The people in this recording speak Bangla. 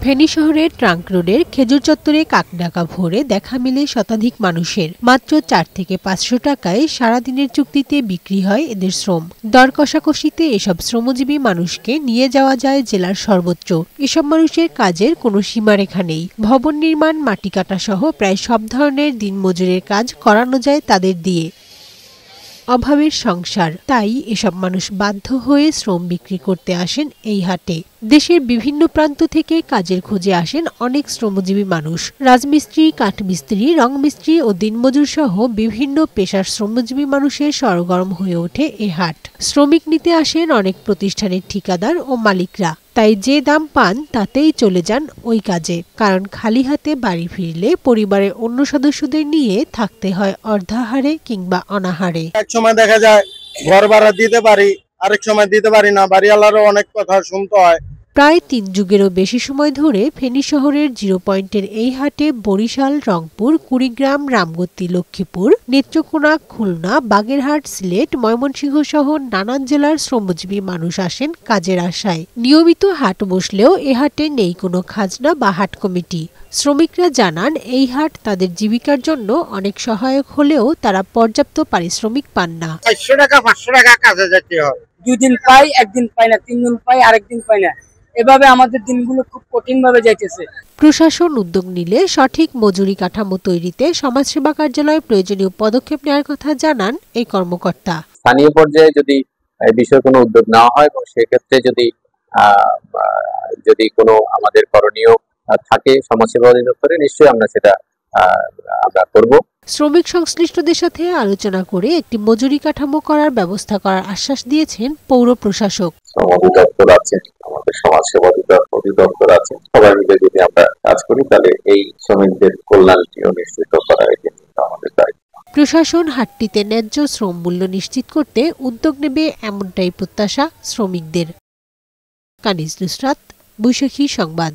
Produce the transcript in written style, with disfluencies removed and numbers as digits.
ফেনী শহরের ট্রাঙ্ক রোডের খেজুর চত্বরে কাকডাকা ভোরে দেখা মেলে শতাধিক মানুষের। মাত্র 4 থেকে 500 টাকায় সারাদিনের চুক্তিতে বিক্রি হয় এদের শ্রম। দর কষাকষিতে এসব শ্রমজীবী মানুষকে নিয়ে যাওয়া যায় জেলার সর্বত্র। এসব মানুষের কাজের কোনো সীমারেখা নেই। ভবন নির্মাণ, মাটি কাটা সহ প্রায় সব ধরনের দিনমজুরের কাজ করানো যায় তাদের দিয়ে। অভাবের সংসার, তাই এসব মানুষ বাধ্য হয়ে শ্রম বিক্রি করতে আসেন এই হাটে। দেশের বিভিন্ন প্রান্ত থেকে কাজের খোঁজে আসেন অনেক শ্রমজীবী মানুষ। রাজমিস্ত্রি, কাঠমিস্ত্রি, রংমিস্ত্রি ও দিনমজুর সহ বিভিন্ন পেশার শ্রমজীবী মানুষের সরগরম হয়ে ওঠে এ হাট। শ্রমিক নিতে আসেন অনেক প্রতিষ্ঠানের ঠিকাদার ও মালিকরা। তাই যে দাম পান তাতেই চলে যান ওই কাজে, কারণ খালি হাতে বাড়ি ফিরলে পরিবারের অন্য সদস্যদের নিয়ে থাকতে হয় অর্ধাহারে কিংবা অনাহারে। এক সময় দেখা যায় ঘর ভাড়া দিতে পারি, আরেক সময় দিতে পারি না, বাড়িওয়ালারও অনেক কথা শুনতে হয়। প্রায় 3 যুগেরও বেশি সময় ধরে ফেনী শহরের জিরো পয়েন্টের এই হাটে বরিশাল, রংপুর, কুড়িগ্রাম, রামগতি, লক্ষ্মীপুর, নেত্রকোনা, খুলনা, বাগেরহাট, সিলেট, ময়মনসিংহ সহ নানান জেলার শ্রমজীবী মানুষ আসেন কাজের আশায়। নিয়মিত হাট বসলেও এ হাটে নেই কোনো খাজনা বা হাট কমিটি। শ্রমিকরা জানান, এই হাট তাদের জীবিকার জন্য অনেক সহায়ক হলেও তারা পর্যাপ্ত পারিশ্রমিক পান না। 400 টাকা 500 টাকা কাজে যেতে হয়। 2 দিন পাই, একদিন পাই না, 3 দিন পাই, আরেকদিন পাই না। এভাবে আমাদের দিনগুলো খুব কঠিন ভাবে যাইতেছে। প্রশাসন উদ্যোগ নিলে সঠিক মজুরি কাঠামো তৈরিতে সমাজসেবা কার্যালয় প্রয়োজনীয় পদক্ষেপ নেওয়ার কথা জানান এই কর্মকর্তা। স্থানীয় পর্যায়ে যদি এই বিষয়ে কোনো উদ্যোগ নেওয়া হয় এবং সেক্ষেত্রে যদি কোনো আমাদের করণীয় থাকে সমাজসেবা অধিদপ্তরে, নিশ্চয়ই আমরা সেটা করব। শ্রমিক সংশ্লিষ্টদের সাথে আলোচনা করে একটি মজুরি কাঠামো করার ব্যবস্থা করার আশ্বাস দিয়েছেন পৌর প্রশাসক। অধিদপ্তর আছে, আমাদের সমাজসেবা অধিদপ্তর আছে, সবাই মিলে যদি আমরা কাজ করি তাহলে এই শ্রমিকদের কল্যাণটিও নিশ্চিত করা আমাদের দায়িত্ব। প্রশাসন হাটটিতে ন্যায্য শ্রম মূল্য নিশ্চিত করতে উদ্যোগ নেবে এমনটাই প্রত্যাশা শ্রমিকদের। কানিজ নুসরাত, বৈশাখী সংবাদ।